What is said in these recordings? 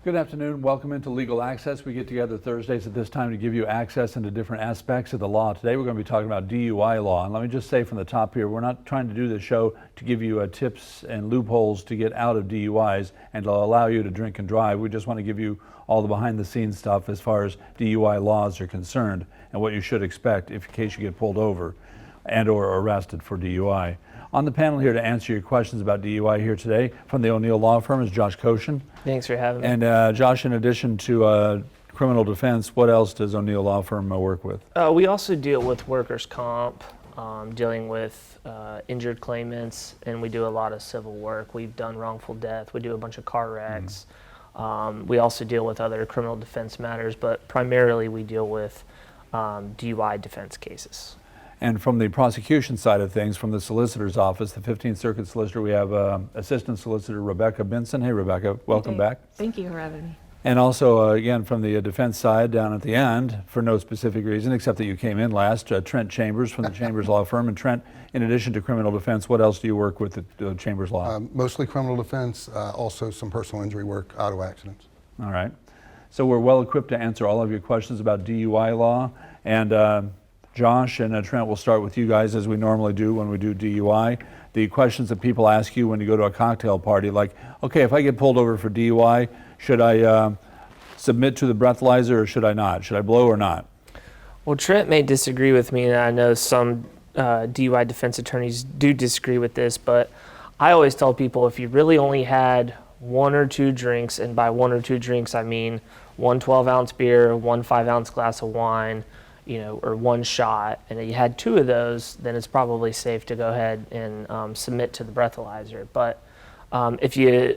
Good afternoon. Welcome into Legal Access. We get together Thursdays at this time to give you access into different aspects of the law. Today we're going to be talking about DUI law. And let me just say from the top here, we're not trying to do this show to give you tips and loopholes to get out of DUIs and to allow you to drink and drive. We just want to give you all the behind the scenes stuff as far as DUI laws are concerned and what you should expect in case you get pulled over and or arrested for DUI. On the panel here to answer your questions about DUI here today from the O'Neill Law Firm is Josh Koshin. Thanks for having me. And Josh, in addition to criminal defense, what else does O'Neill Law Firm work with? We also deal with workers' comp, dealing with injured claimants, and we do a lot of civil work. We've done wrongful death. We do a bunch of car wrecks. We also deal with other criminal defense matters, but primarily we deal with DUI defense cases. And from the prosecution side of things, from the solicitor's office, the 15th Circuit Solicitor, we have Assistant Solicitor Rebecca Benson. Hey, Rebecca, welcome back. Thank you for having me. And also, again, from the defense side down at the end, for no specific reason, except that you came in last, Trent Chambers from the Chambers Law Firm. And Trent, in addition to criminal defense, what else do you work with at Chambers Law? Mostly criminal defense, also some personal injury work, auto accidents. All right. So we're well equipped to answer all of your questions about DUI law. And Josh and Trent, we'll start with you guys as we normally do when we do DUI. The questions that people ask you when you go to a cocktail party, like, okay, if I get pulled over for DUI, should I submit to the breathalyzer or should I not? Should I blow or not? Well, Trent may disagree with me, and I know some DUI defense attorneys do disagree with this, but I always tell people if you really only had one or two drinks, and by one or two drinks I mean one 12-ounce beer, one 5-ounce glass of wine, or one shot, and you had two of those, then it's probably safe to go ahead and submit to the breathalyzer. But if you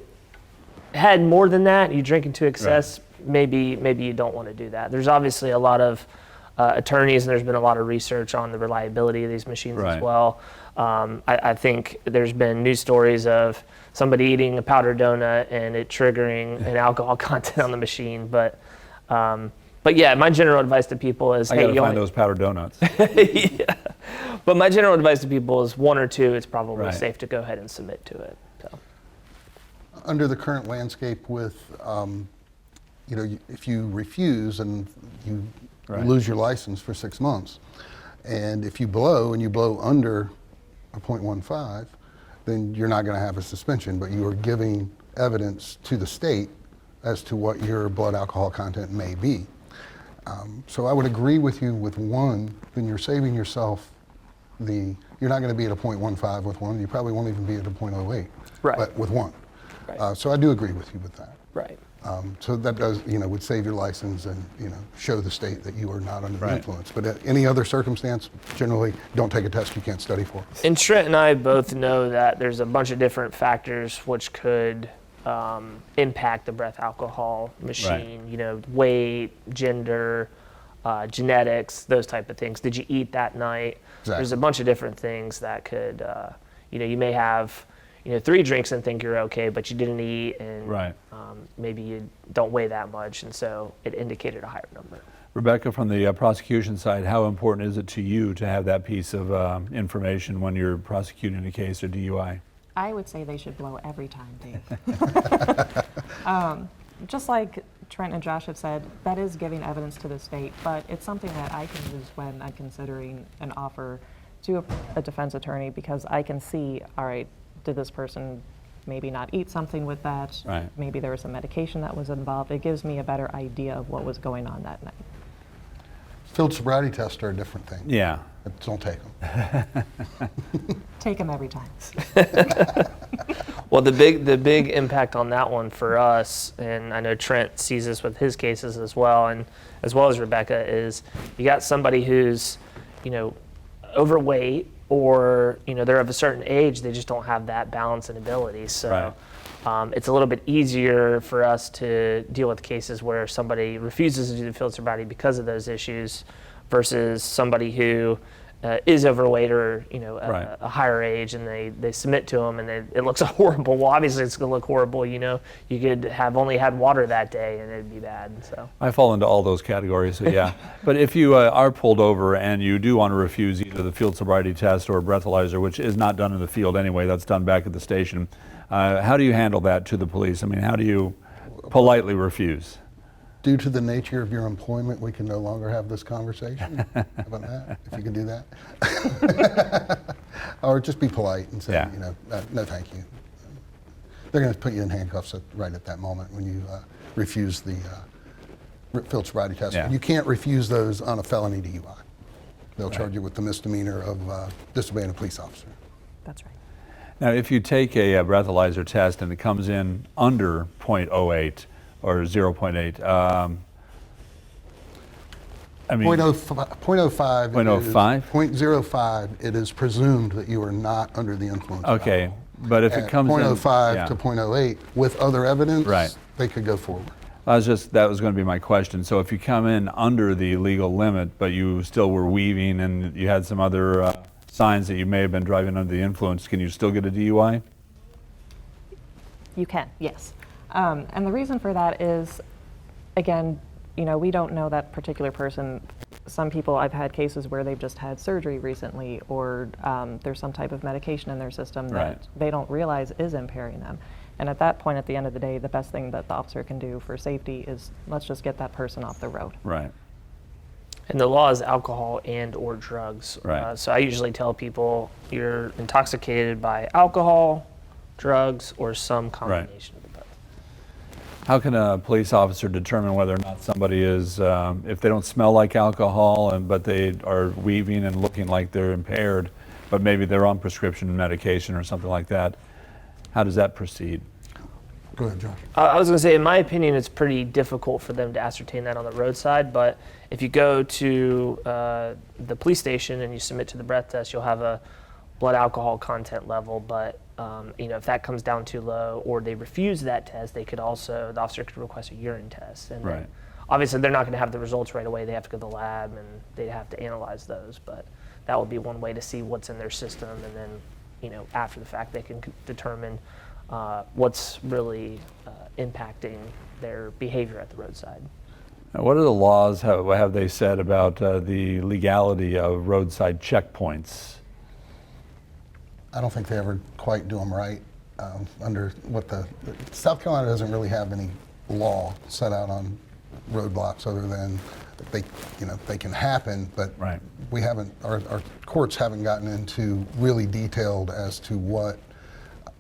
had more than that, you drinking to excess, right, maybe you don't want to do that. There's obviously a lot of attorneys, and there's been a lot of research on the reliability of these machines as well. I think there's been news stories of somebody eating a powdered donut and it triggering an alcohol content on the machine, but yeah, my general advice to people is, I gotta find those powdered donuts. Yeah. But my general advice to people is one or two, it's probably safe to go ahead and submit to it. So. Under the current landscape with, if you refuse and you lose your license for 6 months, and if you blow and you blow under a 0.15, then you're not gonna have a suspension, but you are giving evidence to the state as to what your blood alcohol content may be. So I would agree with you with one, then you're saving yourself you're not going to be at a 0.15 with one, you probably won't even be at a 0.08, but with one. Right. So I do agree with you with that. Right. So that does, would save your license and, show the state that you are not under the influence. But any other circumstance, generally don't take a test you can't study for. And Trent and I both know that there's a bunch of different factors which could impact the breath alcohol machine, weight, gender, genetics, those type of things. Did you eat that night? Exactly. There's a bunch of different things that could, you may have, 3 drinks and think you're okay, but you didn't eat, and maybe you don't weigh that much, and so it indicated a higher number. Rebecca, from the prosecution side, how important is it to you to have that piece of information when you're prosecuting a case or DUI? I would say they should blow every time, Dave. Just like Trent and Josh have said, that is giving evidence to the state, but it's something that I can use when I'm considering an offer to a defense attorney, because I can see, all right, did this person maybe not eat something with that? Right. Maybe there was some medication that was involved. It gives me a better idea of what was going on that night. Field sobriety tests are a different thing. Yeah. Don't take them. Take them every time. Well, the big impact on that one for us, and I know Trent sees this with his cases as well, and as well as Rebecca, is you got somebody who's, overweight, or they're of a certain age, they just don't have that balance and ability. So it's a little bit easier for us to deal with cases where somebody refuses to do the field sobriety because of those issues, versus somebody who is overweight or a higher age, and they submit to them, and it looks horrible. Well, obviously it's going to look horrible. You could have only had water that day, and it'd be bad. So I fall into all those categories. So yeah, but if you are pulled over and you do want to refuse either the field sobriety test or a breathalyzer, which is not done in the field anyway, that's done back at the station. How do you handle that to the police? I mean, how do you politely refuse. Due to the nature of your employment, we can no longer have this conversation. How about that? If you can do that. Or just be polite and say, Yeah. No, thank you. They're going to put you in handcuffs right at that moment when you refuse the field sobriety test. Yeah. You can't refuse those on a felony DUI. They'll charge you with the misdemeanor of disobeying a police officer. That's right. Now, if you take a breathalyzer test and it comes in under .08 or 0.8, I mean, 0.05, 0.05? 0.05, it is presumed that you are not under the influence of okay, alcohol. but if it At comes in 0.05 yeah. to 0.08 with other evidence, Right. they could go forward. That was going to be my question. So if you come in under the legal limit, but you still were weaving and you had some other signs that you may have been driving under the influence, can you still get a DUI? You can, yes. And the reason for that is, again, we don't know that particular person. Some people, I've had cases where they've just had surgery recently, or there's some type of medication in their system that Right. they don't realize is impairing them. And at that point, at the end of the day, the best thing that the officer can do for safety is let's just get that person off the road. Right. And the law is alcohol and or drugs. Right. So I usually tell people you're intoxicated by alcohol, drugs, or some combination of both. How can a police officer determine whether or not somebody is, if they don't smell like alcohol, but they are weaving and looking like they're impaired, but maybe they're on prescription medication or something like that? How does that proceed? Go ahead, Josh. I was going to say, in my opinion, it's pretty difficult for them to ascertain that on the roadside, but if you go to the police station and you submit to the breath test, you'll have a blood alcohol content level, but if that comes down too low or they refuse that test, the officer could request a urine test. And Right. then, obviously, they're not going to have the results right away. They have to go to the lab and they have to analyze those, but that would be one way to see what's in their system, and then after the fact, they can determine what's really impacting their behavior at the roadside. Now, what are the laws, what have they said about the legality of roadside checkpoints? I don't think they ever quite do them right. Under South Carolina doesn't really have any law set out on roadblocks other than they can happen, but Right. we haven't, our courts haven't gotten into really detailed as to what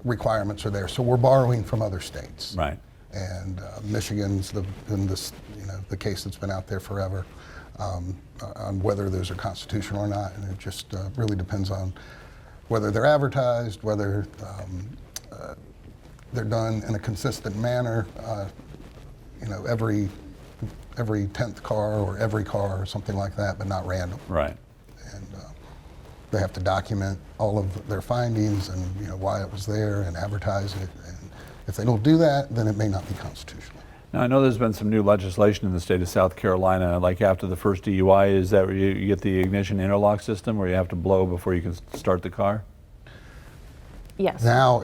requirements are there. So we're borrowing from other states. Right. And Michigan's been the case that's been out there forever on whether those are constitutional or not, and it just really depends on whether they're advertised, whether they're done in a consistent manner. Every 10th car or every car or something like that, but not random. Right. And they have to document all of their findings and why it was there and advertise it. And if they don't do that, then it may not be constitutional. Now, I know there's been some new legislation in the state of South Carolina, like after the first DUI, is that where you get the ignition interlock system where you have to blow before you can start the car? Yes. Now,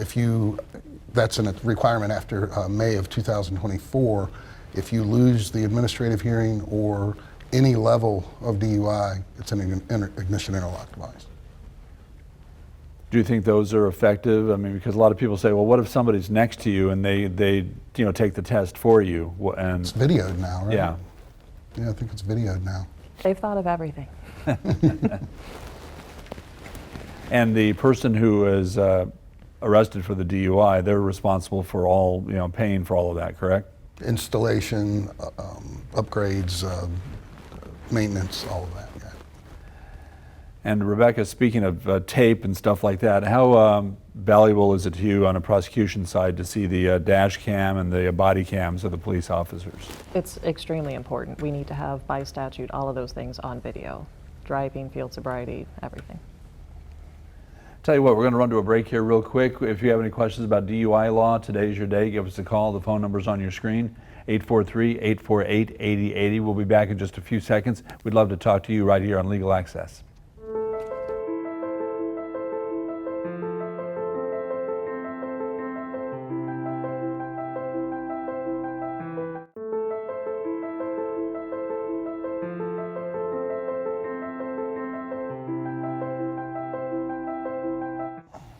that's a requirement after May of 2024. If you lose the administrative hearing or any level of DUI, it's an ignition interlock device. Do you think those are effective? I mean, because a lot of people say, well, what if somebody's next to you and they take the test for you? And It's videoed now, right? yeah. Yeah, I think it's videoed now. They've thought of everything. And the person who is arrested for the DUI, they're responsible for all, paying for all of that, correct? Installation, upgrades, maintenance, all of that. Yeah. And Rebecca, speaking of tape and stuff like that, how valuable is it to you on a prosecution side to see the dash cam and the body cams of the police officers? It's extremely important. We need to have, by statute, all of those things on video. Driving, field sobriety, everything. Tell you what, we're going to run to a break here real quick. If you have any questions about DUI law, today's your day. Give us a call. The phone number's on your screen, 843-848-8080. We'll be back in just a few seconds. We'd love to talk to you right here on Legal Access.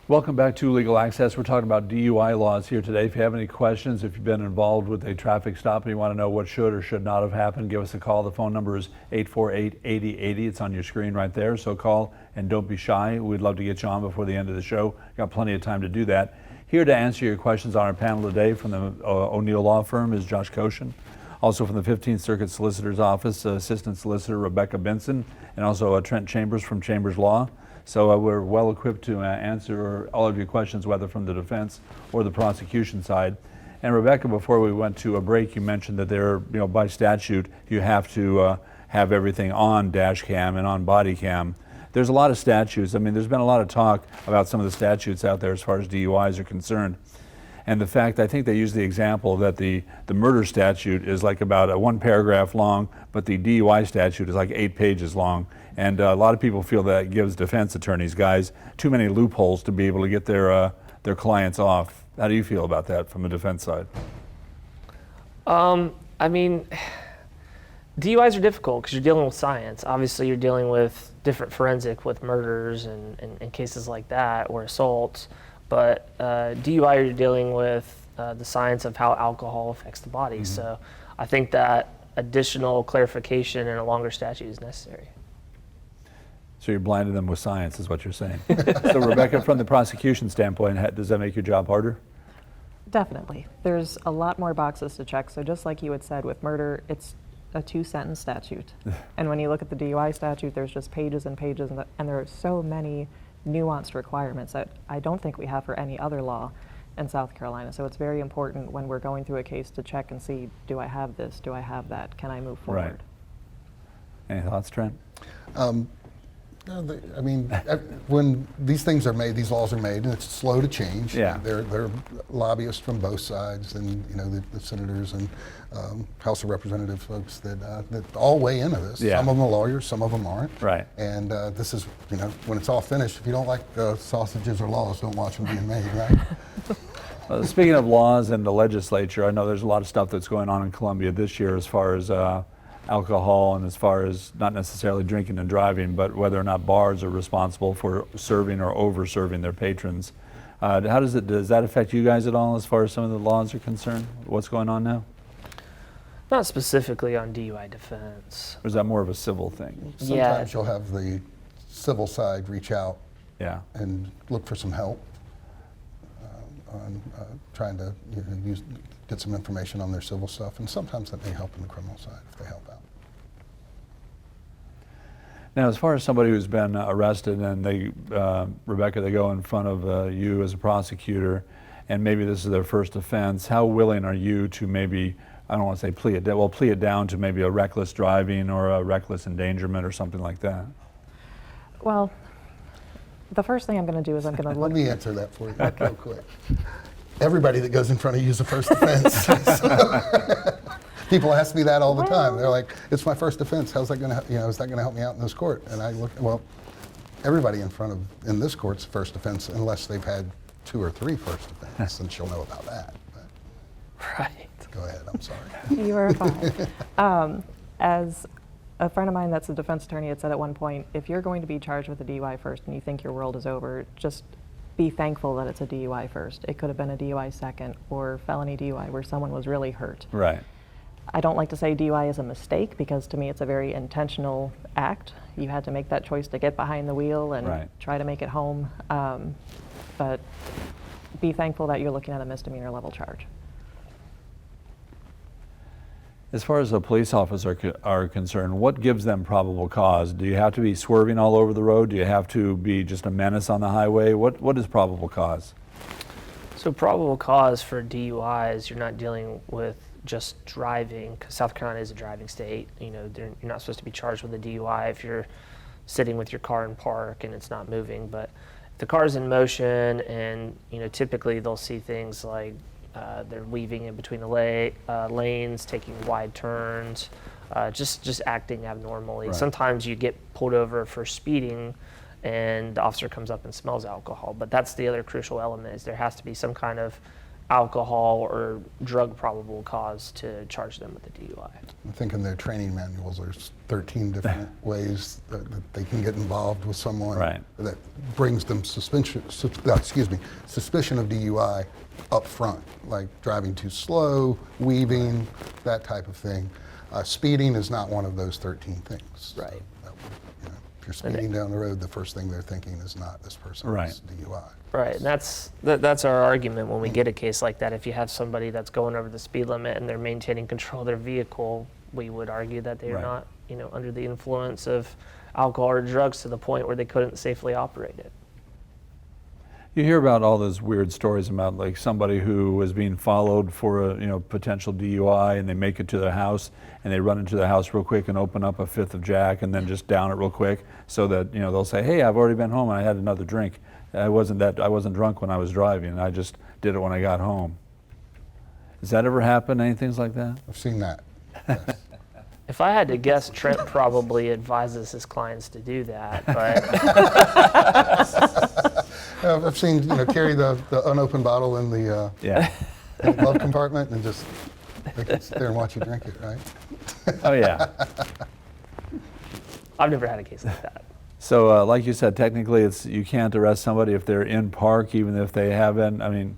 Welcome back to Legal Access. We're talking about DUI laws here today. If you have any questions, if you've been involved with a traffic stop and you want to know what should or should not have happened, give us a call. The phone number is 848-8080. It's on your screen right there. So call and don't be shy. We'd love to get you on before the end of the show. Got plenty of time to do that. Here to answer your questions on our panel today from the O'Neill Law Firm is Josh Koshin. Also from the 15th Circuit Solicitor's Office, Assistant Solicitor Rebecca Benson, and also Trent Chambers from Chambers Law. So we're well equipped to answer all of your questions, whether from the defense or the prosecution side. And Rebecca, before we went to a break, you mentioned that there, by statute, you have to have everything on dash cam and on body cam. There's a lot of statutes. I mean, there's been a lot of talk about some of the statutes out there as far as DUIs are concerned. And the fact, I think they use the example that the murder statute is like about a 1 paragraph long, but the DUI statute is like 8 pages long. And a lot of people feel that gives defense attorneys, guys, too many loopholes to be able to get their clients off. How do you feel about that from the defense side? I mean, DUIs are difficult because you're dealing with science. Obviously, you're dealing with different forensic with murders and cases like that or assaults. But DUI, you're dealing with the science of how alcohol affects the body. Mm-hmm. So I think that additional clarification and a longer statute is necessary. So you're blinding them with science is what you're saying. So Rebecca, from the prosecution standpoint, does that make your job harder? Definitely. There's a lot more boxes to check. So just like you had said with murder, it's a 2-sentence statute. And when you look at the DUI statute, there's just pages and pages, and there are so many nuanced requirements that I don't think we have for any other law in South Carolina. So it's very important when we're going through a case to check and see, do I have this? Do I have that? Can I move forward? Right. Any thoughts, Trent? No, I mean, when these things are made, these laws are made, and it's slow to change. Yeah. They're lobbyists from both sides, and the senators and House of Representative folks that all weigh into this. Yeah. Some of them are lawyers, some of them aren't. Right. And this is, when it's all finished, if you don't like sausages or laws, don't watch them being made, right? Speaking of laws and the legislature, I know there's a lot of stuff that's going on in Columbia this year as far as alcohol and as far as not necessarily drinking and driving, but whether or not bars are responsible for serving or over-serving their patrons. Does that affect you guys at all as far as some of the laws are concerned? What's going on now? Not specifically on DUI defense. Or is that more of a civil thing? Sometimes you'll have the civil side reach out and look for some help on trying to get some information on their civil stuff, and sometimes that may help in the criminal side if they help out. Now, as far as somebody who's been arrested and Rebecca, they go in front of you as a prosecutor, and maybe this is their first offense, how willing are you to maybe, I don't want to say plea it down to maybe a reckless driving or a reckless endangerment or something like that? Well, the first thing I'm going to do is I'm going to look. Let me answer that for you real quick. Everybody that goes in front of you is a first offense. People ask me that all the time. They're like, "It's my first offense. How's that going to, is that going to help me out in this court?" And I look, well, everybody in this court's first offense, unless they've had 2 or 3 first offenses, and she'll know about that. But Right. go ahead. I'm sorry. You are fine. As a friend of mine that's a defense attorney had said at one point, if you're going to be charged with a DUI first and you think your world is over, just be thankful that it's a DUI first. It could have been a DUI second or felony DUI where someone was really hurt. Right. I don't like to say DUI is a mistake because to me it's a very intentional act. You had to make that choice to get behind the wheel and try to make it home. But be thankful that you're looking at a misdemeanor level charge. As far as the police officers are concerned, what gives them probable cause? Do you have to be swerving all over the road? Do you have to be just a menace on the highway? What is probable cause? So probable cause for DUIs, you're not dealing with just driving, because South Carolina is a driving state. You're not supposed to be charged with a DUI if you're sitting with your car in park and it's not moving. But if the car's in motion, and typically they'll see things like they're weaving in between the lanes, taking wide turns, just acting abnormally. Right. Sometimes you get pulled over for speeding and the officer comes up and smells alcohol. But that's the other crucial element, is there has to be some kind of alcohol or drug probable cause to charge them with a DUI. I think in their training manuals, there's 13 different ways that they can get involved with someone Right. that brings them suspicion of DUI up front, like driving too slow, weaving, that type of thing. Speeding is not one of those 13 things. Right. So if you're speeding down the road, the first thing they're thinking is not this person's Right. DUI. Right, and that's our argument when we get a case like that. If you have somebody that's going over the speed limit and they're maintaining control of their vehicle, we would argue that they are Right. not, under the influence of alcohol or drugs to the point where they couldn't safely operate it. You hear about all those weird stories about like somebody who was being followed for a potential DUI, and they make it to their house and they run into the house real quick and open up a fifth of Jack and then just down it real quick so that they'll say, hey, I've already been home and I had another drink. I wasn't drunk when I was driving. I just did it when I got home. Does that ever happen? Any things like that? I've seen that. Yes. If I had to guess, Trent probably advises his clients to do that, but I've seen carry the unopened bottle in the Yeah. glove compartment and just they can sit there and watch you drink it, right? Oh yeah. I've never had a case like that. So like you said, technically you can't arrest somebody if they're in park, even if they haven't. I mean,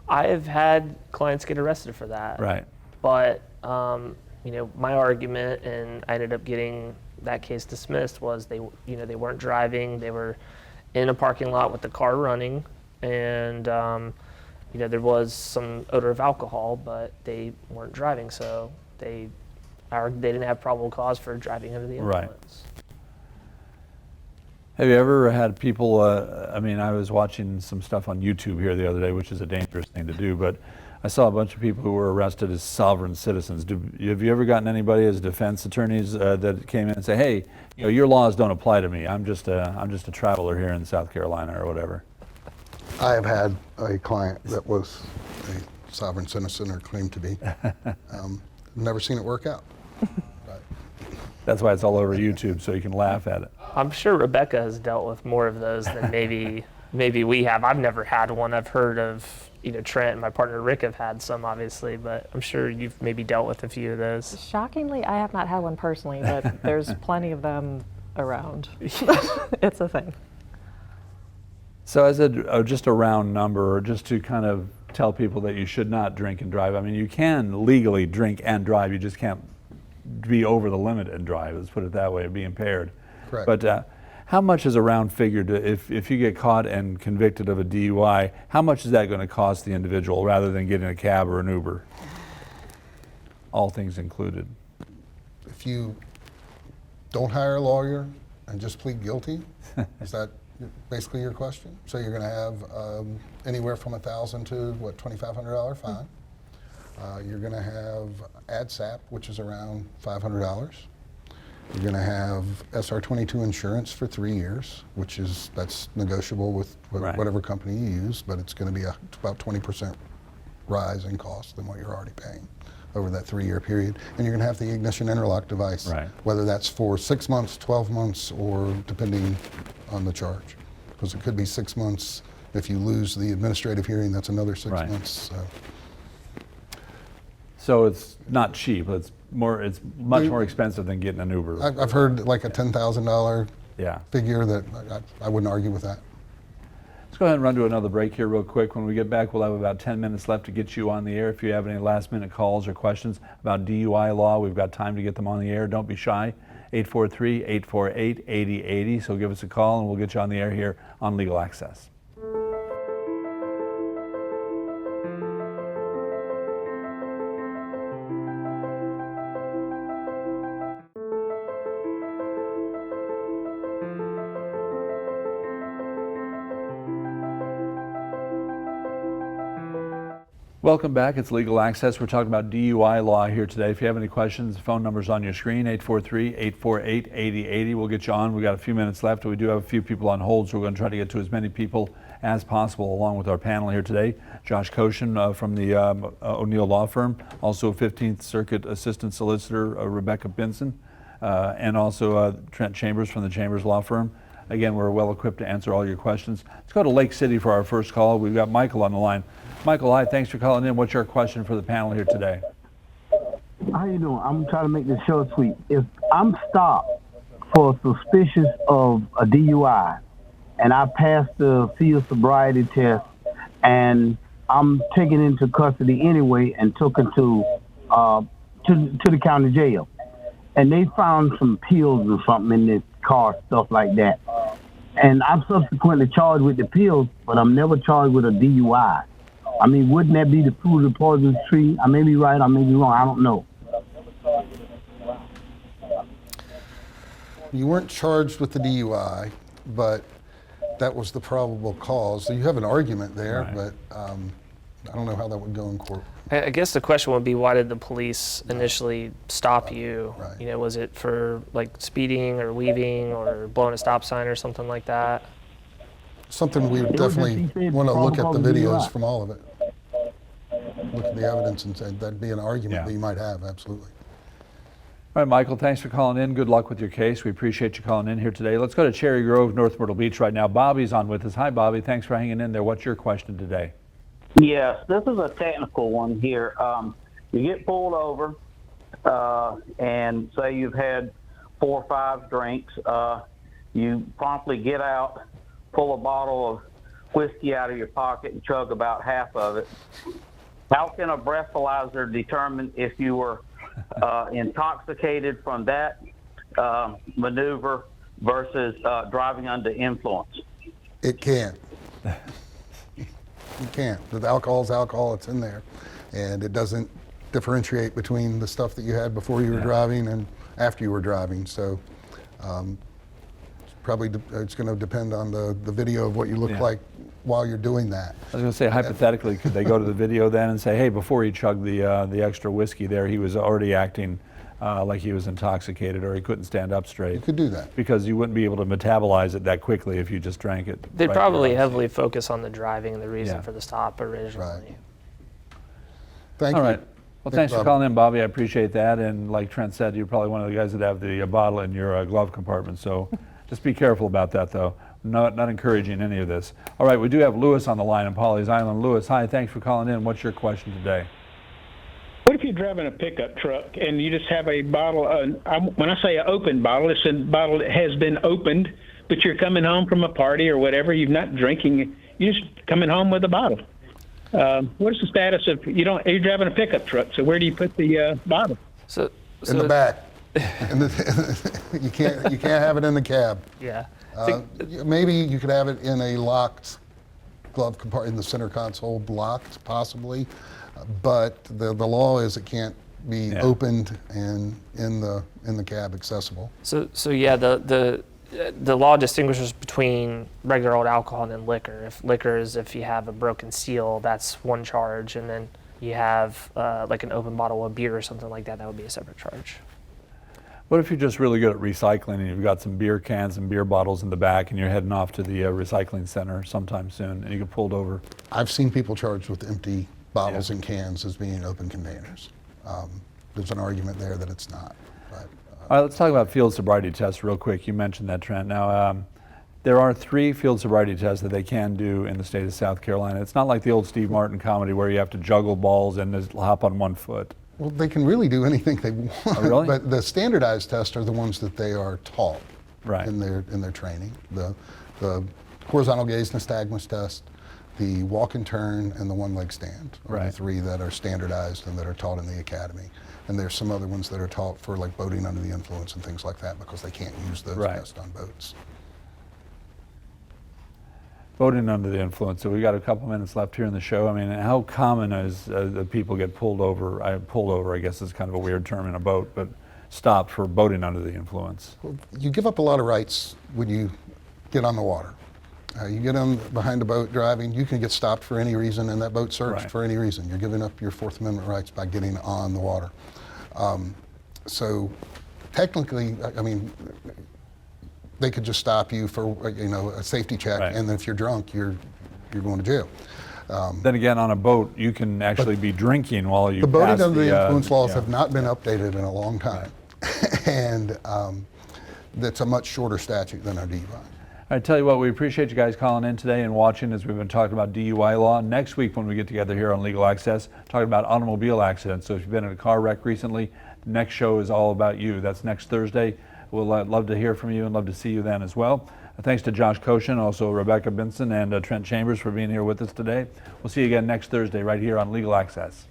I have had clients get arrested for that. right. But, my argument, and I ended up getting that case dismissed, was they weren't driving. They were in a parking lot with the car running, and, there was some odor of alcohol, but they weren't driving, so they didn't have probable cause for driving under the Right. influence. Have you ever had people, I was watching some stuff on YouTube here the other day, which is a dangerous thing to do, but I saw a bunch of people who were arrested as sovereign citizens. Have you ever gotten anybody as defense attorneys that came in and say, hey, your laws don't apply to me. I'm just a traveler here in South Carolina or whatever. I have had a client that was a sovereign citizen or claimed to be. Never seen it work out. But That's why it's all over YouTube, so you can laugh at it. I'm sure Rebecca has dealt with more of those than maybe we have. I've never had one. I've heard of Trent and my partner Rick have had some, obviously, but I'm sure you've maybe dealt with a few of those. Shockingly, I have not had one personally, but there's plenty of them around. It's a thing. So as just a round number, or just to kind of tell people that you should not drink and drive. I mean, you can legally drink and drive. You just can't be over the limit and drive. Let's put it that way, be impaired. Correct. But how much is a round figure if you get caught and convicted of a DUI, how much is that going to cost the individual rather than getting a cab or an Uber? All things included. if you don't hire a lawyer and just plead guilty, is that basically your question? So you're going to have anywhere from $1,000 to what, $2,500 fine. You're going to have ADSAP, which is around $500. You're going to have SR22 insurance for 3 years, that's negotiable with Right. whatever company you use, but it's going to be about 20% rise in cost than what you're already paying over that 3-year period. And you're going to have the ignition interlock device, Right. whether that's for 6 months, 12 months, or depending on the charge. Because it could be 6 months. If you lose the administrative hearing, that's another 6 Right. months. So it's not cheap. It's much more expensive than getting an Uber. I've heard like a $10,000 Yeah. figure that I wouldn't argue with that. Let's go ahead and run to another break here real quick. When we get back, we'll have about 10 minutes left to get you on the air. If you have any last-minute calls or questions about DUI law, we've got time to get them on the air. Don't be shy. 843-848-8080. So give us a call, and we'll get you on the air here on Legal Access. Welcome back. It's Legal Access. We're talking about DUI law here today. If you have any questions, the phone number's on your screen, 843-848-8080. We'll get you on. We've got a few minutes left. We do have a few people on hold, so we're going to try to get to as many people as possible along with our panel here today. Josh Koshin from the O'Neill Law Firm, also 15th Circuit Assistant Solicitor Rebecca Benson, and also Trent Chambers from the Chambers Law Firm. Again, we're well equipped to answer all your questions. Let's go to Lake City for our first call. We've got Michael on the line. Michael, hi, thanks for calling in. What's your question for the panel here today? How you doing? I'm trying to make this short and sweet. If I'm stopped for suspicious of a DUI and I pass the field sobriety test and I'm taken into custody anyway and taken to the county jail, and they found some pills or something in this car, stuff like that, and I'm subsequently charged with the pills, but I'm never charged with a DUI. I mean, wouldn't that be the fruit of the poisonous tree? I may be right, I may be wrong, I don't know. You weren't charged with the DUI, but that was the probable cause. So you have an argument there, Right. but I don't know how that would go in court. I guess the question would be, why did the police initially stop you? Right. You know, was it for like speeding or weaving or blowing a stop sign or something like that? Something we would It was just, definitely he said, want to look at the probable videos DUI. from all of it. Look at the evidence and say that'd be an argument Yeah. that you might have, absolutely. All right, Michael, thanks for calling in. Good luck with your case. We appreciate you calling in here today. Let's go to Cherry Grove, North Myrtle Beach right now. Bobby's on with us. Hi, Bobby. Thanks for hanging in there. What's your question today? Yes, this is a technical one here. You get pulled over, and say you've had 4 or 5 drinks. You promptly get out, pull a bottle of whiskey out of your pocket, and chug about half of it. How can a breathalyzer determine if you were intoxicated from that maneuver versus driving under influence? It can't. You can't. The alcohol's alcohol, it's in there. And it doesn't differentiate between the stuff that you had before you were driving and after you were driving. So it's going to depend on the video of what you look like while you're doing that. I was going to say, hypothetically, could they go to the video then and say, hey, before he chugged the extra whiskey there, he was already acting like he was intoxicated or he couldn't stand up straight? You could do that. Because you wouldn't be able to metabolize it that quickly if you just drank it. They'd right probably there. heavily focus on the driving and the reason Yeah. for the stop originally. Right. Thank All you. right. Well, thanks for calling in, Bobby. I appreciate that. And like Trent said, you're probably one of the guys that have the bottle in your glove compartment. So just be careful about that, though. Not encouraging any of this. All right, we do have Lewis on the line in Pawleys Island. Lewis, hi. Thanks for calling in. What's your question today? What if you're driving a pickup truck and you just have a bottle? When I say an open bottle, it's a bottle that has been opened, but you're coming home from a party or whatever. You're not drinking. You're just coming home with a bottle. What is the status of you're driving a pickup truck? So where do you put the bottle? In the back. You can't have it in the cab. Yeah. Maybe you could have it in a locked glove compartment in the center console, locked possibly, but the law is it can't be opened and in the cab accessible. So yeah, the law distinguishes between regular old alcohol and then liquor. If liquor is if you have a broken seal, that's one charge, and then you have like an open bottle of beer or something like that, that would be a separate charge. What if you're just really good at recycling and you've got some beer cans and beer bottles in the back and you're heading off to the recycling center sometime soon and you get pulled over? I've seen people charged with empty bottles and cans as being open containers. There's an argument there that it's not. But, All right, let's talk about field sobriety tests real quick. You mentioned that, Trent. Now, there are 3 field sobriety tests that they can do in the state of South Carolina. It's not like the old Steve Martin comedy where you have to juggle balls and just hop on one foot. well, they can really do anything they want. Oh, really? But the standardized tests are the ones that they are taught Right. in their training. The horizontal gaze nystagmus test, the walk and turn, and the one-leg stand are the Right. 3 that are standardized and that are taught in the academy. And there's some other ones that are taught for like boating under the influence and things like that because they can't use those Right. tests on boats. Boating under the influence. So we got a couple minutes left here in the show. I mean, how common is that people get pulled over? Pulled over, I guess, is kind of a weird term in a boat, but stopped for boating under the influence. You give up a lot of rights when you get on the water. You get on behind a boat driving, you can get stopped for any reason and that boat searched Right. for any reason. You're giving up your Fourth Amendment rights by getting on the water. So technically, I mean, they could just stop you for a safety check, Right. and then if you're drunk, you're going to jail. Then again, on a boat, you can actually be drinking while you The boating pass under the influence laws yeah. have not been updated in a long time, and that's a much shorter statute than our DUI. I tell you what, we appreciate you guys calling in today and watching as we've been talking about DUI law. Next week when we get together here on Legal Access, talking about automobile accidents. So if you've been in a car wreck recently, the next show is all about you. That's next Thursday. We'll love to hear from you and love to see you then as well. Thanks to Josh Koshin, also Rebecca Benson and Trent Chambers for being here with us today. We'll see you again next Thursday right here on Legal Access.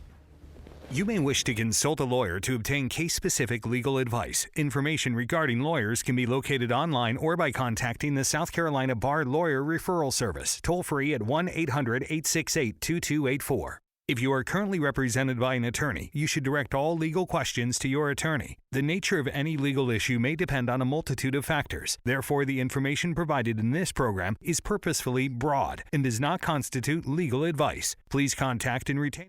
You may wish to consult a lawyer to obtain case-specific legal advice. Information regarding lawyers can be located online or by contacting the South Carolina Bar Lawyer Referral Service, toll-free at 1-800-868-2284. If you are currently represented by an attorney, you should direct all legal questions to your attorney. The nature of any legal issue may depend on a multitude of factors. Therefore, the information provided in this program is purposefully broad and does not constitute legal advice. Please contact and retain